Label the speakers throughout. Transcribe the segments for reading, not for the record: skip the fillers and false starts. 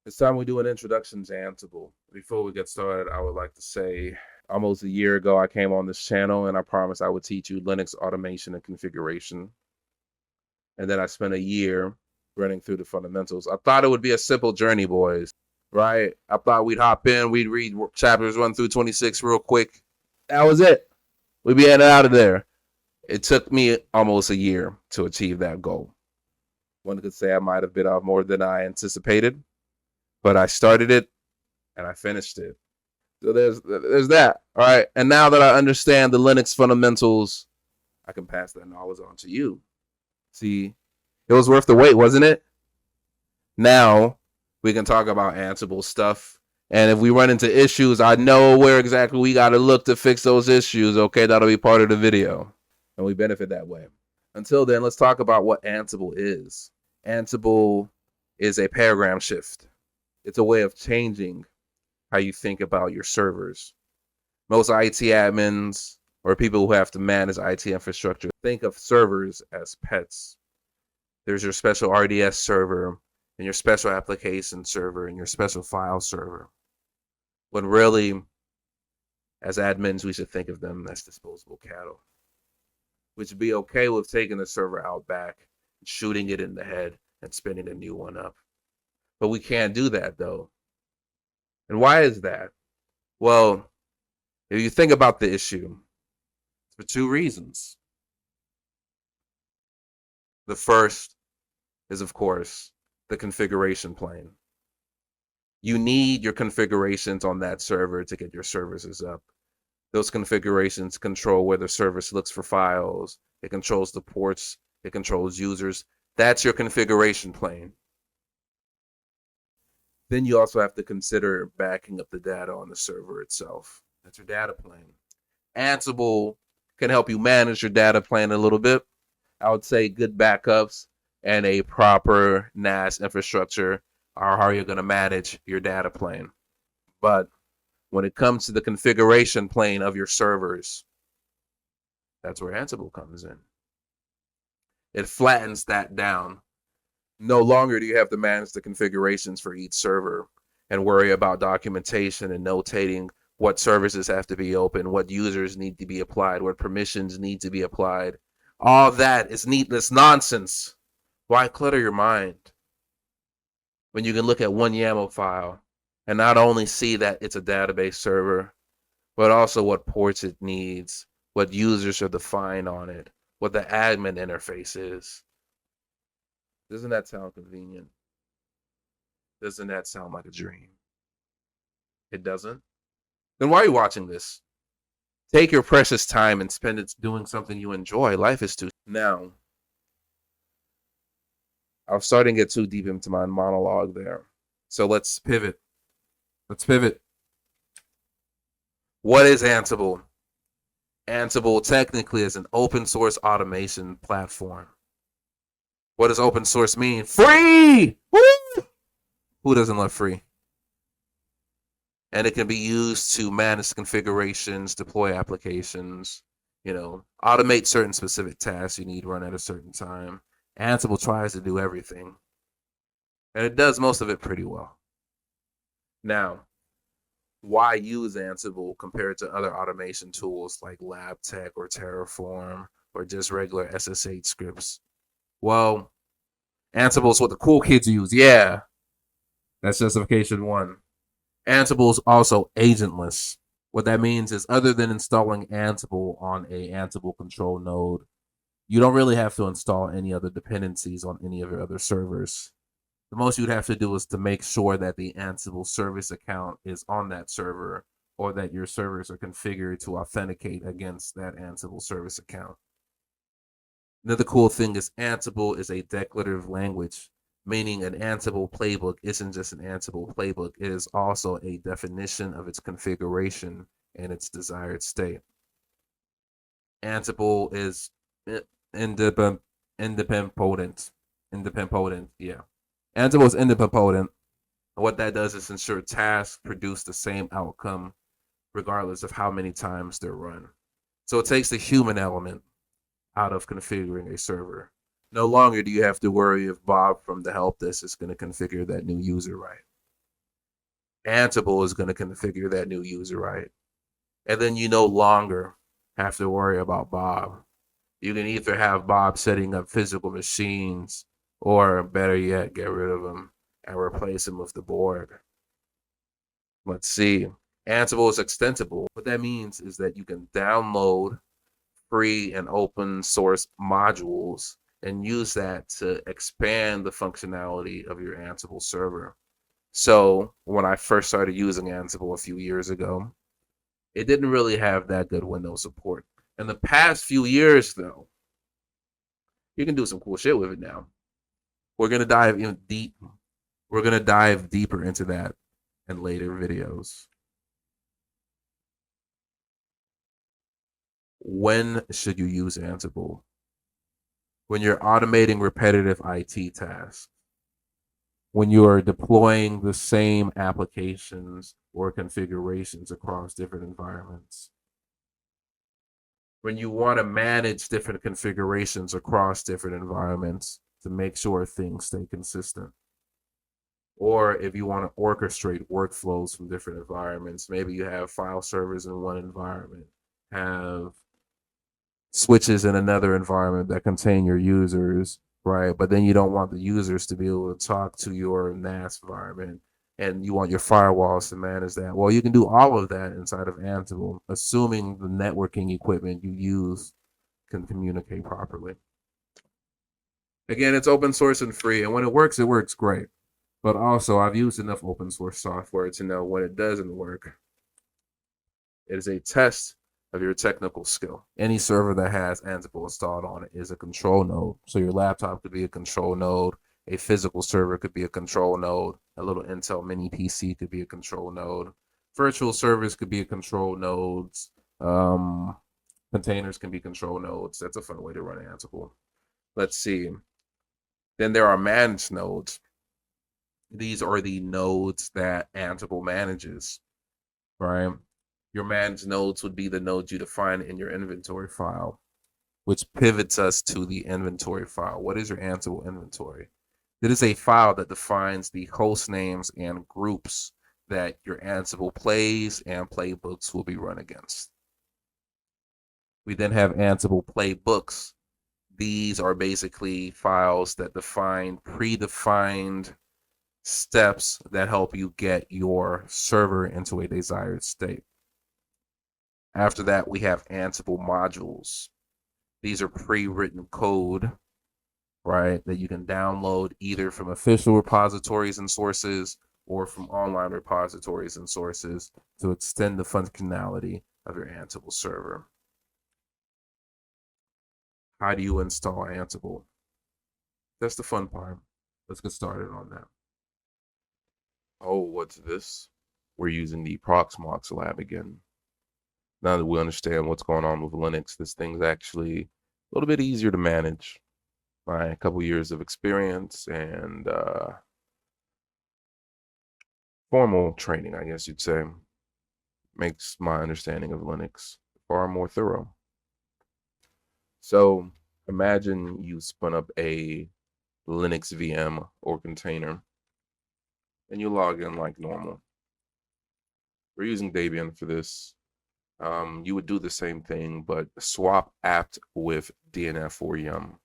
Speaker 1: It's time we do an introduction to Ansible. Before we get started, I would like to say almost a year ago, I came on this channel and I promised I would teach you Linux automation and configuration. And then I spent a year running through the fundamentals. I thought it would be a simple journey, boys, right? I thought we'd hop in, we'd read chapters 1 through 26 real quick. That was it. We'd be out of there. It took me almost a year to achieve that goal. One could say I might have bit off more than I anticipated, but I started it and I finished it. So there's that. All right. And now that I understand the Linux fundamentals, I can pass that knowledge on to you. See, it was worth the wait, wasn't it? Now we can talk about Ansible stuff. And if we run into issues, I know where exactly we got to look to fix those issues. Okay, that'll be part of the video. And we benefit that way. Until then, let's talk about what Ansible is. Ansible is a paradigm shift. It's a way of changing how you think about your servers. Most IT admins or people who have to manage IT infrastructure think of servers as pets. There's your special RDS server and your special application server and your special file server. When really, as admins, we should think of them as disposable cattle. We should be okay with taking the server out back, shooting it in the head, and spinning a new one up. But we can't do that, though. And why is that? Well, if you think about the issue, it's for two reasons. The first is, of course, the configuration plane. You need your configurations on that server to get your services up. Those configurations control where the service looks for files. It controls the ports. It controls users. That's your configuration plane. Then you also have to consider backing up the data on the server itself. That's your data plane. Ansible can help you manage your data plane a little bit. I would say good backups and a proper NAS infrastructure are how you're going to manage your data plane. But when it comes to the configuration plane of your servers, that's where Ansible comes in. It flattens that down. No longer do you have to manage the configurations for each server and worry about documentation and notating what services have to be open, what users need to be applied, what permissions need to be applied. All that is needless nonsense. Why clutter your mind when you can look at one YAML file and not only see that it's a database server, but also what ports it needs, what users are defined on it, what the admin interface is. Doesn't that sound convenient? Doesn't that sound like a dream? It doesn't? Then why are you watching this? Take your precious time and spend it doing something you enjoy. Life is too... Now, I was starting to get too deep into my monologue there. So let's pivot. What is Ansible? Ansible technically is an open source automation platform. What does open source mean? Free! Woo! Who doesn't love free? And it can be used to manage configurations, deploy applications, automate certain specific tasks you need run at a certain time. Ansible tries to do everything. And it does most of it pretty well. Now, why use Ansible compared to other automation tools like LabTech or Terraform or just regular SSH scripts? Well, Ansible is what the cool kids use. Yeah, that's justification one. Ansible is also agentless. What that means is other than installing Ansible on a Ansible control node, you don't really have to install any other dependencies on any of your other servers. The most you'd have to do is to make sure that the Ansible service account is on that server or that your servers are configured to authenticate against that Ansible service account. Another cool thing is Ansible is a declarative language, meaning an Ansible playbook isn't just an Ansible playbook. It is also a definition of its configuration and its desired state. Ansible is independent. Yeah. Ansible is independent. And what that does is ensure tasks produce the same outcome regardless of how many times they're run. So it takes the human element out of configuring a server. No longer do you have to worry if Bob from the help desk is going to configure that new user right. Ansible is going to configure that new user, right? And then you no longer have to worry about Bob. You can either have Bob setting up physical machines, or better yet, get rid of him and replace him with the board. Let's see. Ansible is extensible. What that means is that you can download free and open source modules and use that to expand the functionality of your Ansible server. So when I first started using Ansible a few years ago, it didn't really have that good Windows support. In the past few years, though, you can do some cool shit with it now. We're gonna dive in deep. We're gonna dive deeper into that in later videos. When should you use Ansible? When you're automating repetitive IT tasks, when you are deploying the same applications or configurations across different environments, when you want to manage different configurations across different environments to make sure things stay consistent. Or if you want to orchestrate workflows from different environments, maybe you have file servers in one environment, have switches in another environment that contain your users, right? But then you don't want the users to be able to talk to your NAS environment, and you want your firewalls to manage that. Well, you can do all of that inside of Ansible, assuming the networking equipment you use can communicate properly. Again, it's open source and free, and when it works great. But also, I've used enough open source software to know when it doesn't work, it is a test of your technical skill. Any server that has Ansible installed on it is a control node. So your laptop could be a control node, a physical server could be a control node, a little Intel mini PC could be a control node, virtual servers could be a control nodes, containers can be control nodes. That's a fun way to run Ansible. Let's see. Then there are managed nodes. These are the nodes that Ansible manages, right? Your managed nodes would be the nodes you define in your inventory file, which pivots us to the inventory file. What is your Ansible inventory? It is a file that defines the host names and groups that your Ansible plays and playbooks will be run against. We then have Ansible playbooks. These are basically files that define predefined steps that help you get your server into a desired state. After that, we have Ansible modules. These are pre-written code, right, that you can download either from official repositories and sources or from online repositories and sources to extend the functionality of your Ansible server. How do you install Ansible? That's the fun part. Let's get started on that. Oh, what's this? We're using the Proxmox lab again. Now that we understand what's going on with Linux, this thing's actually a little bit easier to manage. My couple years of experience and formal training, I guess you'd say, makes my understanding of Linux far more thorough. So imagine you spun up a Linux VM or container and you log in like normal. We're using Debian for this. You would do the same thing, but swap apt with DNF or yum.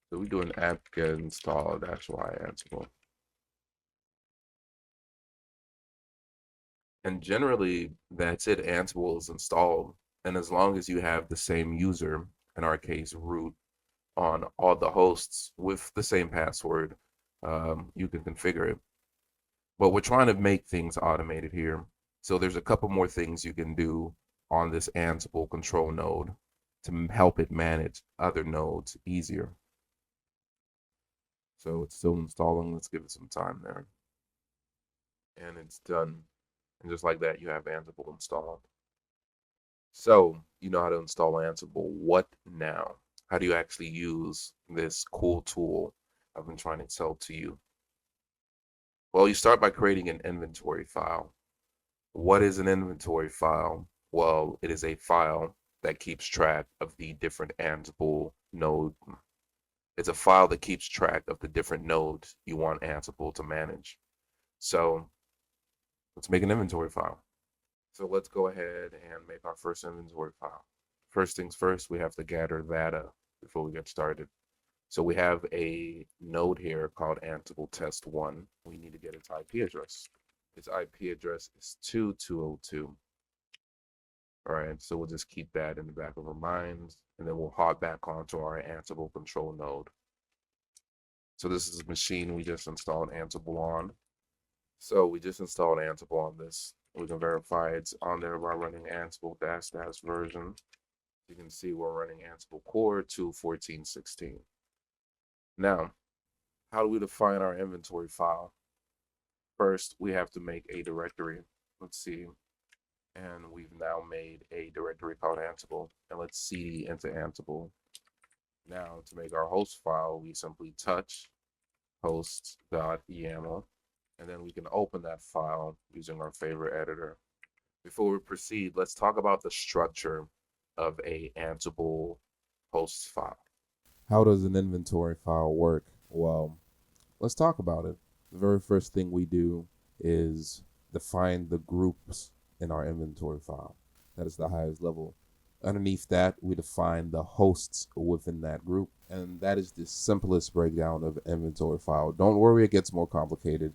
Speaker 1: So we do an apt get install -y Ansible. And generally, that's it. Ansible is installed. And as long as you have the same user, in our case, root, on all the hosts with the same password, you can configure it. But we're trying to make things automated here. So there's a couple more things you can do on this Ansible control node to help it manage other nodes easier. So it's still installing. Let's give it some time there. And it's done. And just like that, you have Ansible installed. So you know how to install Ansible. What now? How do you actually use this cool tool I've been trying to tell to you? Well, you start by creating an inventory file. What is an inventory file? Well, it is a file that keeps track of the different Ansible nodes. It's a file that keeps track of the different nodes you want Ansible to manage. So let's make an inventory file. So let's go ahead and make our first inventory file. First things first, we have to gather data before we get started. So we have a node here called Ansible test1. We need to get its IP address. Its IP address is 2202. All right, so we'll just keep that in the back of our minds, and then we'll hop back onto our Ansible control node. So this is a machine we just installed Ansible on. So we just installed Ansible on this. We can verify it's on there by running Ansible -- version. You can see we're running Ansible core 2.14.16. Now, how do we define our inventory file? First, we have to make a directory. Let's see. And we've now made a directory called Ansible. And let's cd into Ansible. Now, to make our host file, we simply touch host.yaml. And then we can open that file using our favorite editor. Before we proceed, let's talk about the structure of a Ansible host file. How does an inventory file work? Well, let's talk about it. The very first thing we do is define the groups in our inventory file. That is the highest level. Underneath that, we define the hosts within that group. And that is the simplest breakdown of inventory file. Don't worry, it gets more complicated.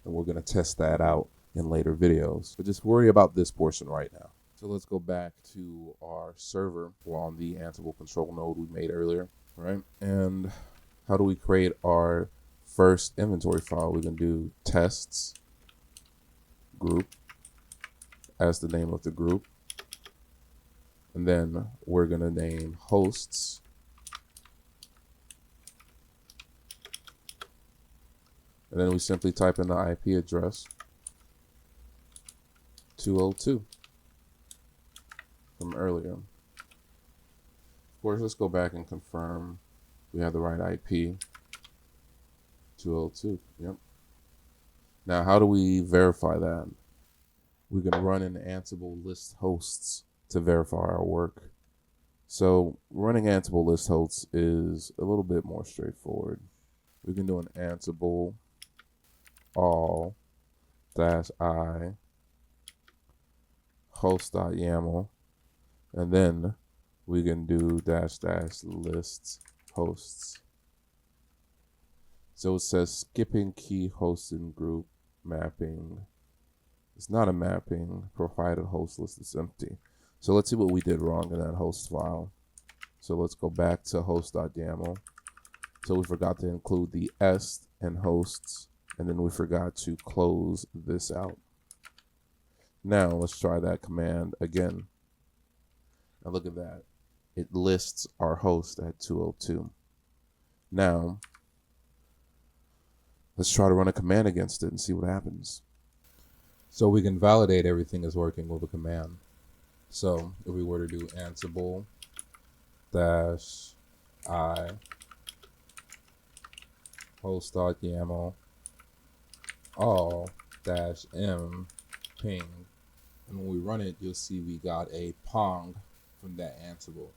Speaker 1: And we're going to test that out in later videos. But just worry about this portion right now. So let's go back to our server. We're on the Ansible control node we made earlier, right? And how do we create our first inventory file? We can do tests group as the name of the group. And then we're going to name hosts. And then we simply type in the IP address 202 from earlier. Of course, let's go back and confirm we have the right IP 202. Yep. Now, how do we verify that? We can run an Ansible list hosts to verify our work. So running Ansible list hosts is a little bit more straightforward. We can do an Ansible all -i host.yaml, and then we can do --lists hosts. So it says skipping key hosting group mapping. It's not a mapping. Provided host list is empty. So let's see what we did wrong in that host file. So let's go back to host.yaml. So we forgot to include the est and hosts, and then we forgot to close this out. Now let's try that command again. Now look at that. It lists our host at 202. Now let's try to run a command against it and see what happens. So we can validate everything is working with a command. So if we were to do Ansible -i host.yaml all -m ping, and when we run it, you'll see we got a pong from that Ansible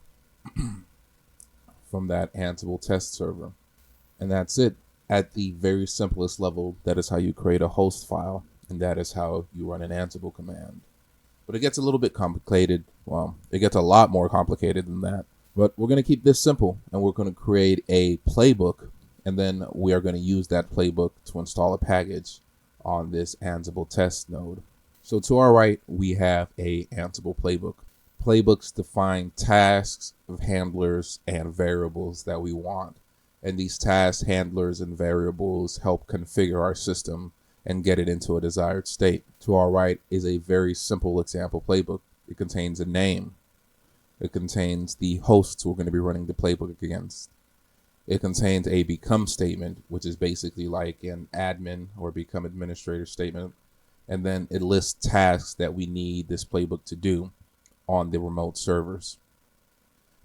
Speaker 1: from that Ansible test server. And that's it. At the very simplest level, that is how you create a host file, and that is how you run an Ansible command. But it gets a little bit complicated. Well, it gets a lot more complicated than that. But we're going to keep this simple, and we're going to create a playbook, and then we are going to use that playbook to install a package on this Ansible test node. So to our right, we have a Ansible playbook. Playbooks define tasks, handlers, and variables that we want. And these tasks, handlers, and variables help configure our system and get it into a desired state. To our right is a very simple example playbook. It contains a name. It contains the hosts we're going to be running the playbook against. It contains a become statement, which is basically like an admin or become administrator statement. And then it lists tasks that we need this playbook to do on the remote servers.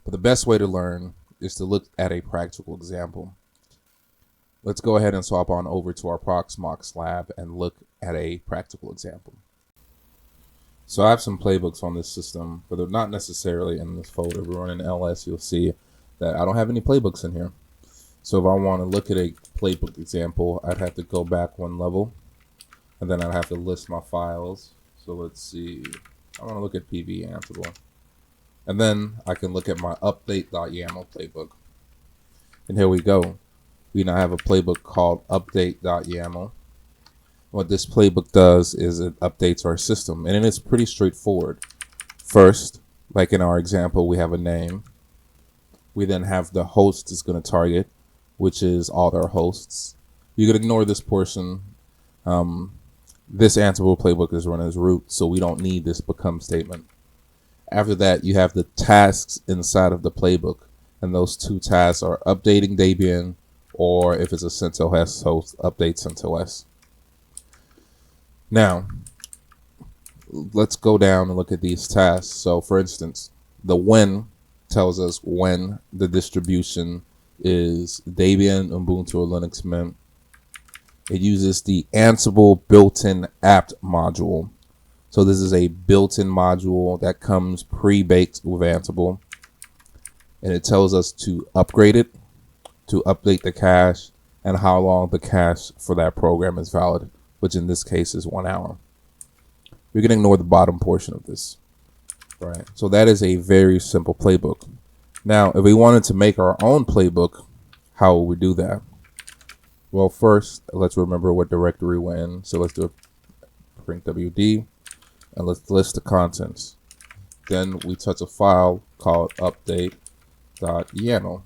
Speaker 1: But the best way to learn is to look at a practical example. Let's go ahead and swap on over to our Proxmox lab and look at a practical example. So I have some playbooks on this system, but they're not necessarily in this folder. If we run an ls, you'll see that I don't have any playbooks in here. So if I want to look at a playbook example, I'd have to go back one level,
Speaker 2: and then I'd have to list my files. So let's see, I want to look at PV Ansible, and then I can look at my update.yaml playbook. And here we go. We now have a playbook called update.yaml. What this playbook does is it updates our system, and it's pretty straightforward. First, like in our example, we have a name. We then have the host is going to target, which is all our hosts. You can ignore this portion. This Ansible playbook is run as root, so we don't need this become statement. After that, you have the tasks inside of the playbook, and those two tasks are updating Debian, or if it's a CentOS host, update CentOS. Now, let's go down and look at these tasks. So for instance, the when tells us when the distribution is Debian, Ubuntu, or Linux Mint. It uses the Ansible built-in apt module. So this is a built-in module that comes pre-baked with Ansible. And it tells us to upgrade it, to update the cache, and how long the cache for that program is valid, which in this case is 1 hour. We can ignore the bottom portion of this. Right. So that is a very simple playbook. Now, if we wanted to make our own playbook, how would we do that? Well, first, let's remember what directory we're in. So let's do a print WD, and let's list the contents. Then we touch a file called update.yaml.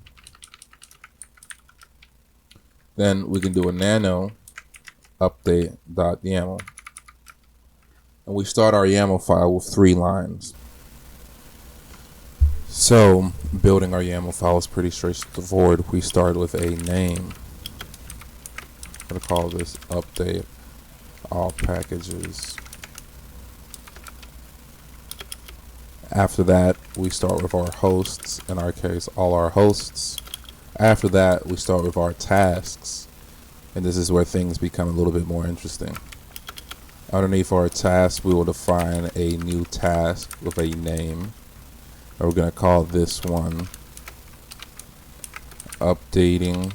Speaker 2: Then we can do a nano update.yaml. And we start our YAML file with 3 lines. So building our YAML file is pretty straightforward. We start with a name. I'm going to call this update all packages. After that, we start with our hosts, in our case, all our hosts. After that, we start with our tasks. And this is where things become a little bit more interesting. Underneath our task, we will define a new task with a name. And we're going to call this one updating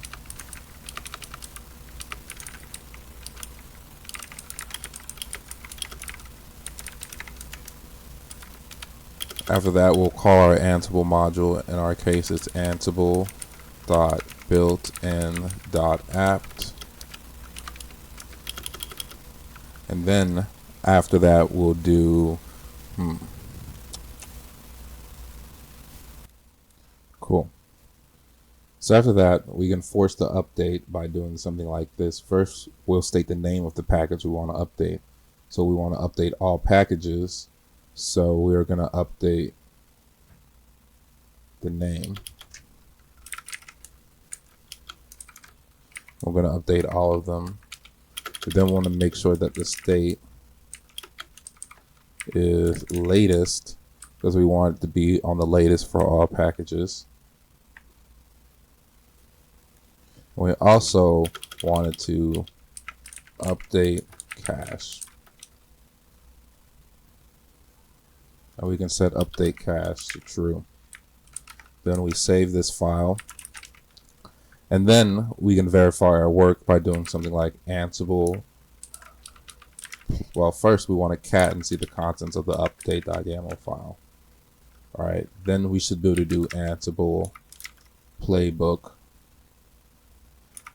Speaker 2: After that, we'll call our Ansible module. In our case, it's ansible.builtin.apt. And then after that, we'll do cool. So after that, we can force the update by doing something like this. First, we'll state the name of the package we want to update. So we want to update all packages. So we're going to update the name. We're going to update all of them. We then want to make sure that the state is latest, because we want it to be on the latest for all packages. We also wanted to update cache. And we can set update cache to true. Then we save this file. And then we can verify our work by doing something like Ansible. Well, first we want to cat and see the contents of the update.yaml file. All right, then we should be able to do Ansible playbook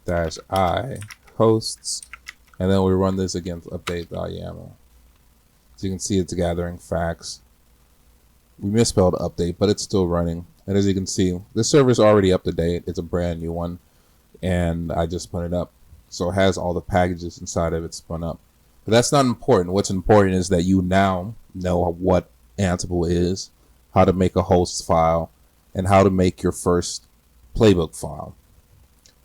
Speaker 2: -i hosts, and then we run this against update.yaml. So you can see it's gathering facts. We misspelled update, but it's still running. And as you can see, this server is already up to date. It's a brand new one, and I just spun it up. So it has all the packages inside of it spun up. But that's not important. What's important is that you now know what Ansible is, how to make a host file, and how to make your first playbook file.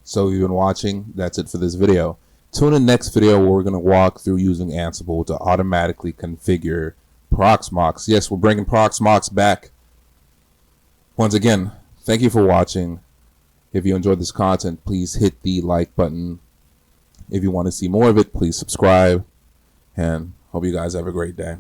Speaker 2: So you've been watching. That's it for this video. Tune in next video where we're going to walk through using Ansible to automatically configure Proxmox. Yes, we're bringing Proxmox back. Once again, thank you for watching. If you enjoyed this content, please hit the like button. If you want to see more of it, please subscribe. And hope you guys have a great day.